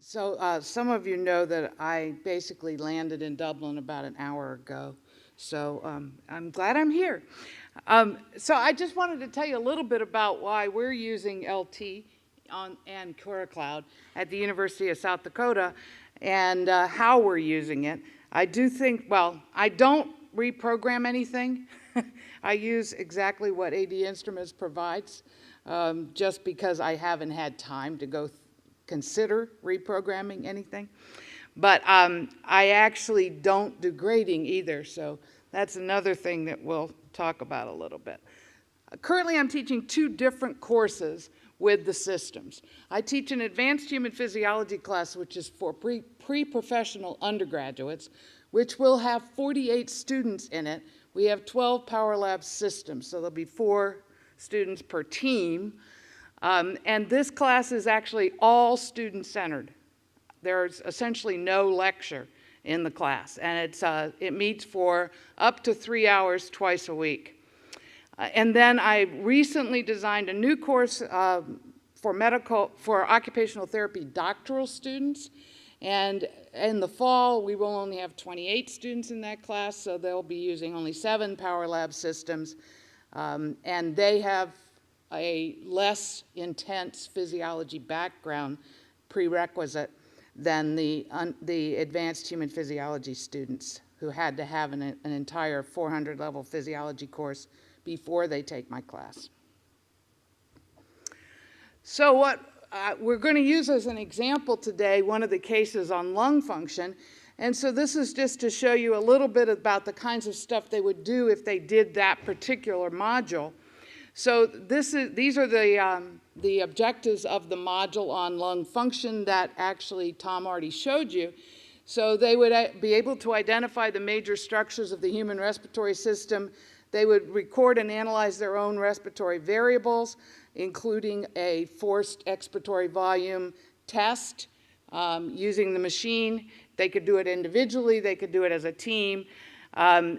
So some of you know that I basically landed in Dublin about an hour ago. So I'm glad I'm here. So I just wanted to tell you a little bit about why we're using LT and CuraCloud at the University of South Dakota and how we're using it. I do think, well, I don't reprogram anything. I use exactly what AD Instruments provides, just because I haven't had time to go consider reprogramming anything. But I actually don't do grading either, so that's another thing that we'll talk about a little bit. Currently, I'm teaching 2 different courses with the systems. I teach an advanced human physiology class, which is for pre-professional undergraduates, which will have 48 students in it. We have 12 Power Lab systems, so there'll be 4 students per team. And this class is actually all student-centered. There's essentially no lecture in the class, and it meets for up to 3 hours twice a week. And then I recently designed a new course for occupational therapy doctoral students. And in the fall, we will only have 28 students in that class, so they'll be using only 7 Power Lab systems. And they have a less intense physiology background prerequisite than the advanced human physiology students who had to have an entire 400-level physiology course before they take my class. So what we're going to use as an example today, one of the cases on lung function. And so this is just to show you a little bit about the kinds of stuff they would do if they did that particular module. So these are the objectives of the module on lung function that actually Tom already showed you. So they would be able to identify the major structures of the human respiratory system. They would record and analyze their own respiratory variables, including a forced expiratory volume test using the machine. They could do it individually. They could do it as a team.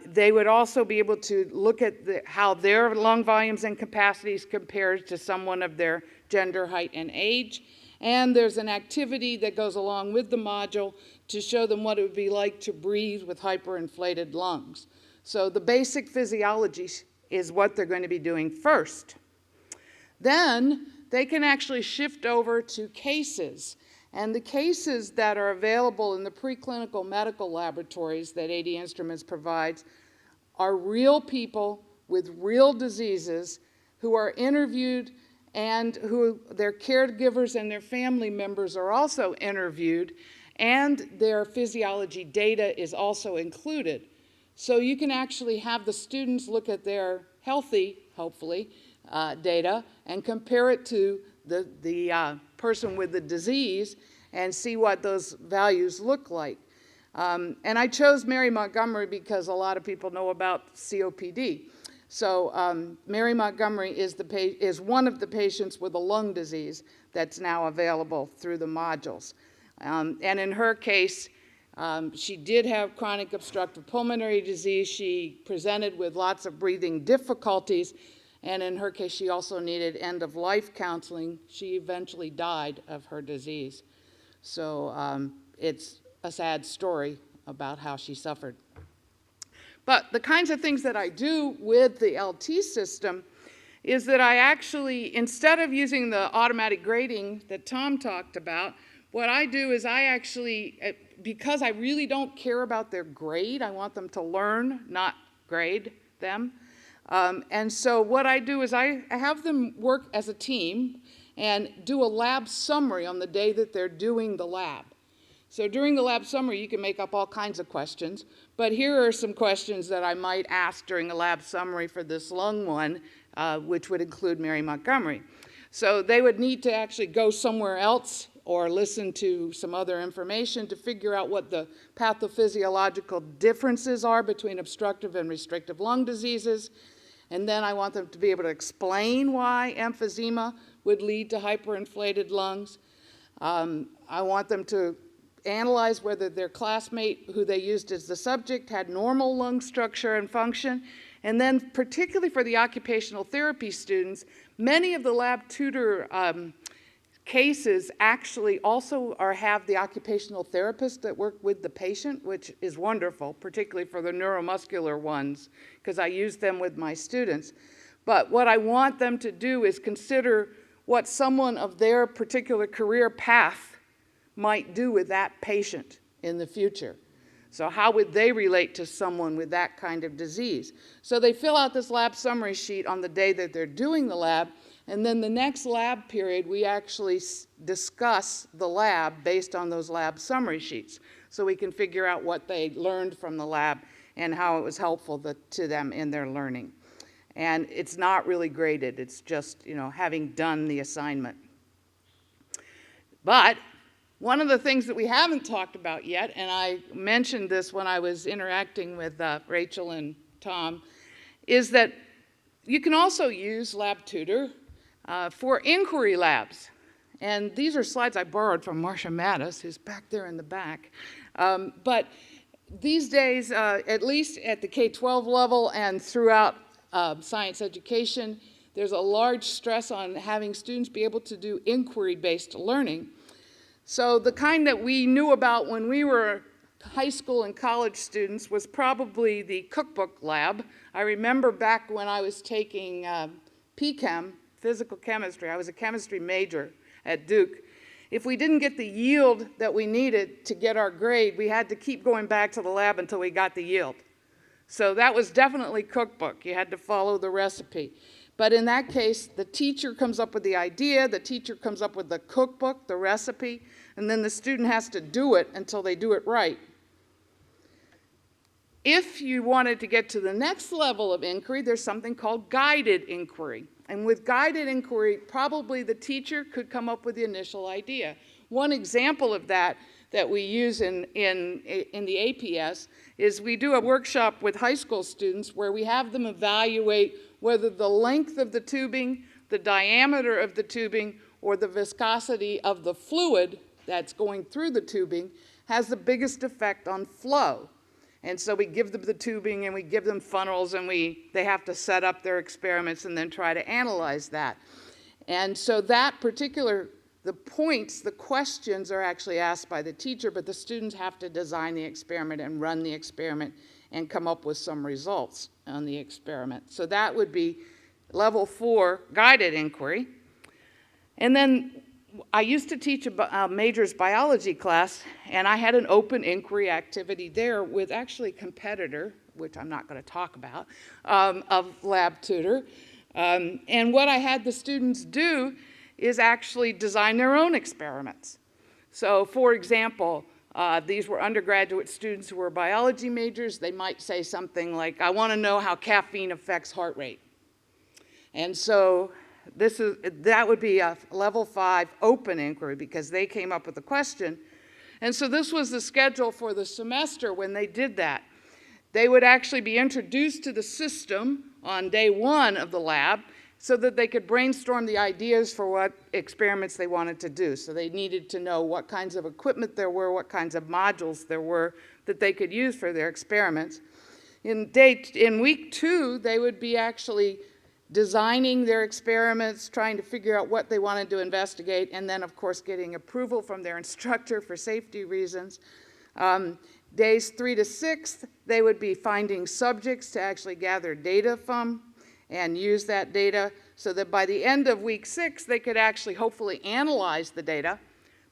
They would also be able to look at how their lung volumes and capacities compare to someone of their gender, height, and age. And there's an activity that goes along with the module to show them what it would be like to breathe with hyperinflated lungs. So the basic physiology is what they're going to be doing first. Then they can actually shift over to cases. And the cases that are available in the preclinical medical laboratories that AD Instruments provides are real people with real diseases who are interviewed and who their caregivers and their family members are also interviewed, and their physiology data is also included. So you can actually have the students look at their healthy, hopefully, data and compare it to the person with the disease and see what those values look like. And I chose Mary Montgomery because a lot of people know about COPD. So Mary Montgomery is one of the patients with a lung disease that's now available through the modules. And in her case, she did have chronic obstructive pulmonary disease. She presented with lots of breathing difficulties. And in her case, she also needed end-of-life counseling. She eventually died of her disease. So it's a sad story about how she suffered. But the kinds of things that I do with the LT system is that I actually, instead of using the automatic grading that Tom talked about, what I do is I actually, because I really don't care about their grade, I want them to learn, not grade them. And so what I do is I have them work as a team and do a lab summary on the day that they're doing the lab. So during the lab summary, you can make up all kinds of questions, but here are some questions that I might ask during a lab summary for this lung one, which would include Mary Montgomery. So they would need to actually go somewhere else or listen to some other information to figure out what the pathophysiological differences are between obstructive and restrictive lung diseases. And then I want them to be able to explain why emphysema would lead to hyperinflated lungs. I want them to analyze whether their classmate who they used as the subject had normal lung structure and function. And then particularly for the occupational therapy students, many of the lab tutor cases actually also have the occupational therapists that work with the patient, which is wonderful, particularly for the neuromuscular ones, because I use them with my students. But what I want them to do is consider what someone of their particular career path might do with that patient in the future. So how would they relate to someone with that kind of disease? So they fill out this lab summary sheet on the day that they're doing the lab, and then the next lab period, we actually discuss the lab based on those lab summary sheets. So we can figure out what they learned from the lab and how it was helpful to them in their learning. And it's not really graded. It's just, having done the assignment. But one of the things that we haven't talked about yet, and I mentioned this when I was interacting with Rachel and Tom, is that you can also use Lab Tutor for inquiry labs. And these are slides I borrowed from Marcia Mattis, who's back there in the back. But these days, at least at the K-12 level and throughout science education, there's a large stress on having students be able to do inquiry-based learning. So the kind that we knew about when we were high school and college students was probably the cookbook lab. I remember back when I was taking PChem, physical chemistry, I was a chemistry major at Duke. If we didn't get the yield that we needed to get our grade, we had to keep going back to the lab until we got the yield. So that was definitely cookbook. You had to follow the recipe. But in that case, the teacher comes up with the idea, the teacher comes up with the cookbook, the recipe, and then the student has to do it until they do it right. If you wanted to get to the next level of inquiry, there's something called guided inquiry. And with guided inquiry, probably the teacher could come up with the initial idea. One example of that we use in the APS is we do a workshop with high school students where we have them evaluate whether the length of the tubing, the diameter of the tubing, or the viscosity of the fluid that's going through the tubing has the biggest effect on flow. And so we give them the tubing and we give them funnels and they have to set up their experiments and then try to analyze that. And so that particular, the questions are actually asked by the teacher, but the students have to design the experiment and run the experiment and come up with some results on the experiment. So that would be level 4 guided inquiry. And then I used to teach a majors biology class, and I had an open inquiry activity there with actually a competitor, which I'm not going to talk about, of Lab Tutor. And what I had the students do is actually design their own experiments. So for example, these were undergraduate students who were biology majors. They might say something like, I want to know how caffeine affects heart rate. And so that would be a level 5 open inquiry because they came up with the question. And so this was the schedule for the semester when they did that. They would actually be introduced to the system on day 1 of the lab so that they could brainstorm the ideas for what experiments they wanted to do. So they needed to know what kinds of equipment there were, what kinds of modules there were that they could use for their experiments. In week 2, they would be actually designing their experiments, trying to figure out what they wanted to investigate, and then, of course, getting approval from their instructor for safety reasons. Days 3 to 6, they would be finding subjects to actually gather data from and use that data so that by the end of week 6, they could actually hopefully analyze the data,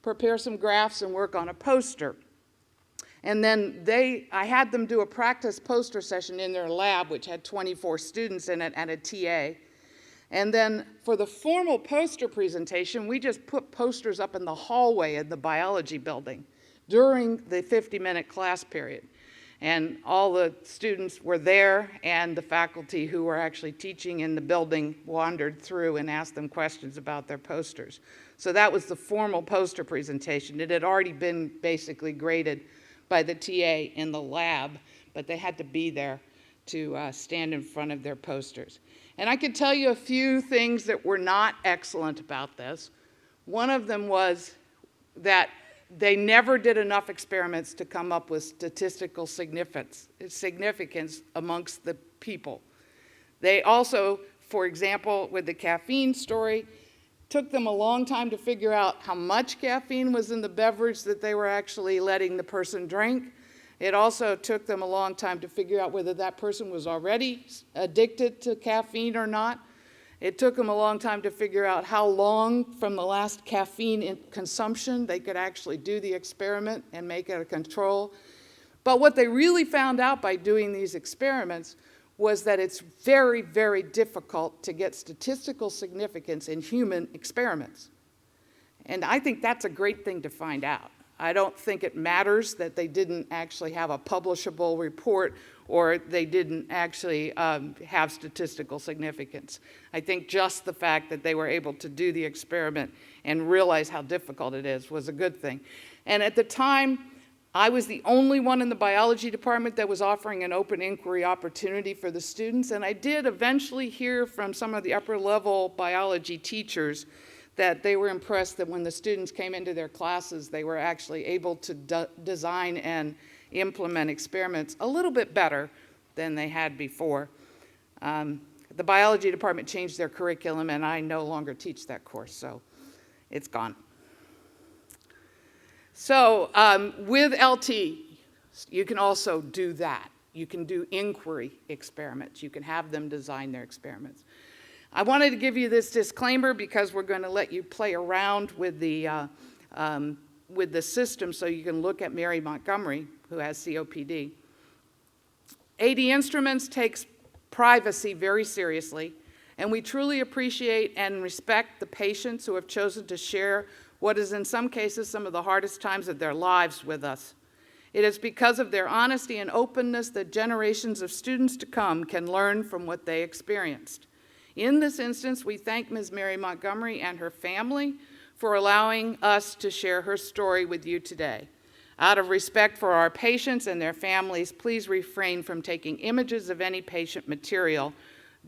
prepare some graphs, and work on a poster. And then I had them do a practice poster session in their lab, which had 24 students in it and a TA. And then for the formal poster presentation, we just put posters up in the hallway in the biology building during the 50-minute class period. And all the students were there, and the faculty who were actually teaching in the building wandered through and asked them questions about their posters. So that was the formal poster presentation. It had already been basically graded by the TA in the lab, but they had to be there to stand in front of their posters. And I could tell you a few things that were not excellent about this. One of them was that they never did enough experiments to come up with statistical significance amongst the people. They also, for example, with the caffeine story, Took them a long time to figure out how much caffeine was in the beverage that they were actually letting the person drink. It also took them a long time to figure out whether that person was already addicted to caffeine or not. It took them a long time to figure out how long from the last caffeine consumption they could actually do the experiment and make it a control. But what they really found out by doing these experiments was that it's very, very difficult to get statistical significance in human experiments. And I think that's a great thing to find out. I don't think it matters that they didn't actually have a publishable report or they didn't actually have statistical significance. I think just the fact that they were able to do the experiment and realize how difficult it is was a good thing. And at the time, I was the only one in the biology department that was offering an open inquiry opportunity for the students, and I did eventually hear from some of the upper level biology teachers that they were impressed that when the students came into their classes, they were actually able to design and implement experiments a little bit better than they had before. The biology department changed their curriculum, and I no longer teach that course, so it's gone. So with LT, you can also do that. You can do inquiry experiments. You can have them design their experiments. I wanted to give you this disclaimer because we're going to let you play around with the system so you can look at Mary Montgomery, who has COPD. AD Instruments takes privacy very seriously, and we truly appreciate and respect the patients who have chosen to share what is in some cases some of the hardest times of their lives with us. It is because of their honesty and openness that generations of students to come can learn from what they experienced. In this instance, we thank Ms. Mary Montgomery and her family for allowing us to share her story with you today. Out of respect for our patients and their families, please refrain from taking images of any patient material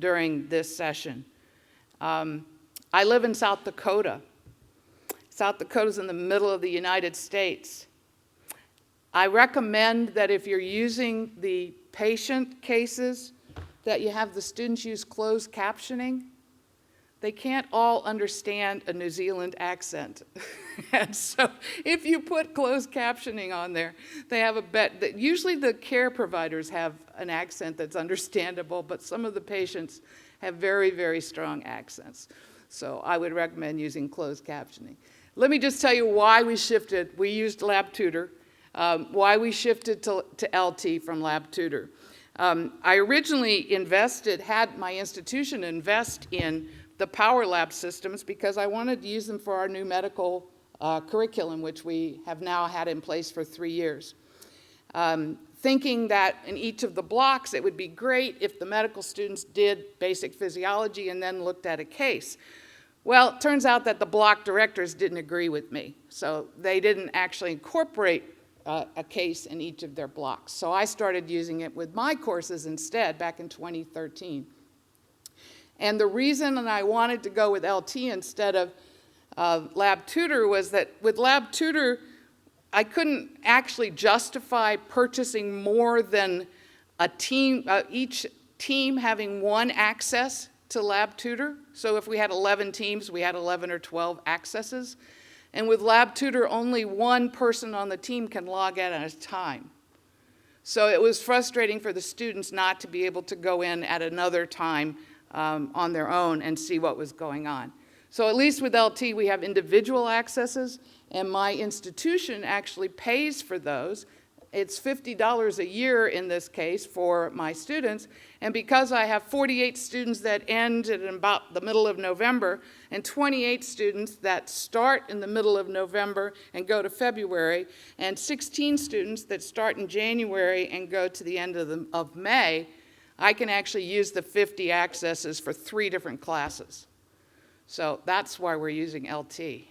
during this session. I live in South Dakota. South Dakota's in the middle of the United States. I recommend that if you're using the patient cases, that you have the students use closed captioning. They can't all understand a New Zealand accent. And so if you put closed captioning on there, they have a bet that usually the care providers have an accent that's understandable, but some of the patients have very, very strong accents. So I would recommend using closed captioning. Let me just tell you why we shifted. We used Lab Tutor, why we shifted to LT from Lab Tutor. I originally had my institution invest in the Power Lab systems because I wanted to use them for our new medical curriculum, which we have now had in place for 3 years. Thinking that in each of the blocks, it would be great if the medical students did basic physiology and then looked at a case. Well, it turns out that the block directors didn't agree with me, so they didn't actually incorporate a case in each of their blocks. So I started using it with my courses instead back in 2013. And the reason that I wanted to go with LT instead of Lab Tutor was that with Lab Tutor, I couldn't actually justify purchasing more than a team, each team having one access to Lab Tutor. So if we had 11 teams, we had 11 or 12 accesses. And with Lab Tutor, only one person on the team can log in at a time. So it was frustrating for the students not to be able to go in at another time on their own and see what was going on. So at least with LT, we have individual accesses, and my institution actually pays for those. It's $50 a year in this case for my students, and because I have 48 students that end in about the middle of November and 28 students that start in the middle of November and go to February, and 16 students that start in January and go to the end of May, I can actually use the 50 accesses for 3 different classes. So that's why we're using LT.